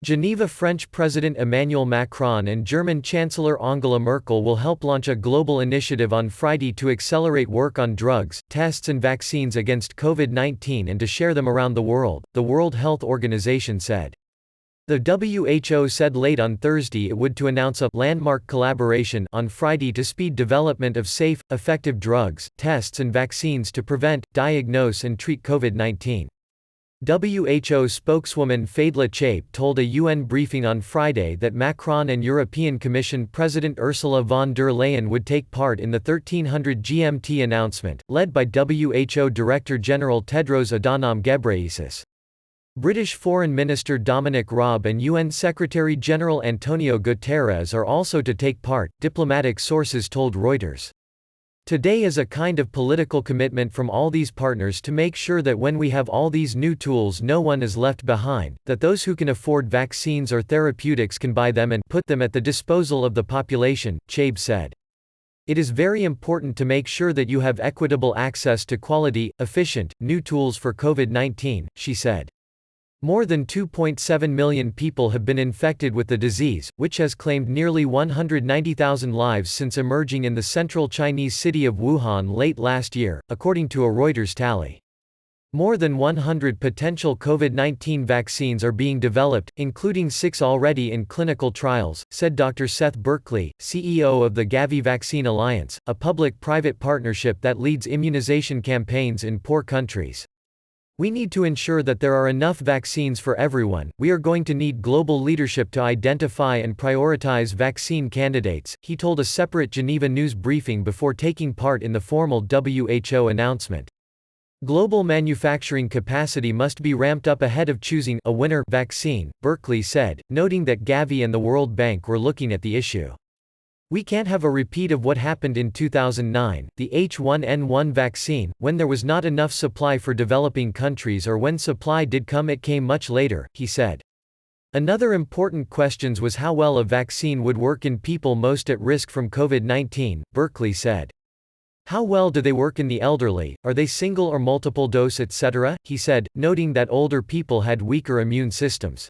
Geneva. French President Emmanuel Macron and German Chancellor Angela Merkel will help launch a global initiative on Friday to accelerate work on drugs, tests and vaccines against COVID-19 and to share them around the world, the World Health Organization said. The WHO said late on Thursday it would to announce a landmark collaboration on Friday to speed development of safe, effective drugs, tests and vaccines to prevent, diagnose and treat COVID-19. WHO spokeswoman Fadla Chape told a UN briefing on Friday that Macron and European Commission President Ursula von der Leyen would take part in the 1300 GMT announcement, led by WHO Director General Tedros Adhanom Ghebreyesus. British Foreign Minister Dominic Raab and UN Secretary-General Antonio Guterres are also to take part, diplomatic sources told Reuters. Today is a kind of political commitment from all these partners to make sure that when we have all these new tools no one is left behind, that those who can afford vaccines or therapeutics can buy them and put them at the disposal of the population, Chabe said. It is very important to make sure that you have equitable access to quality, efficient, new tools for COVID-19, she said. More than 2.7 million people have been infected with the disease, which has claimed nearly 190,000 lives since emerging in the central Chinese city of Wuhan late last year, according to a Reuters tally. More than 100 potential COVID-19 vaccines are being developed, including 6 already in clinical trials, said Dr. Seth Berkley, CEO of the Gavi Vaccine Alliance, a public-private partnership that leads immunization campaigns in poor countries. We need to ensure that there are enough vaccines for everyone. We are going to need global leadership to identify and prioritize vaccine candidates, he told a separate Geneva news briefing before taking part in the formal WHO announcement. Global manufacturing capacity must be ramped up ahead of choosing a winner vaccine, Berkley said, noting that Gavi and the World Bank were looking at the issue. We can't have a repeat of what happened in 2009, the H1N1 vaccine, when there was not enough supply for developing countries or when supply did come it came much later, he said. Another important question was how well a vaccine would work in people most at risk from COVID-19, Berkley said. How well do they work in the elderly, are they single or multiple dose etc., he said, noting that older people had weaker immune systems.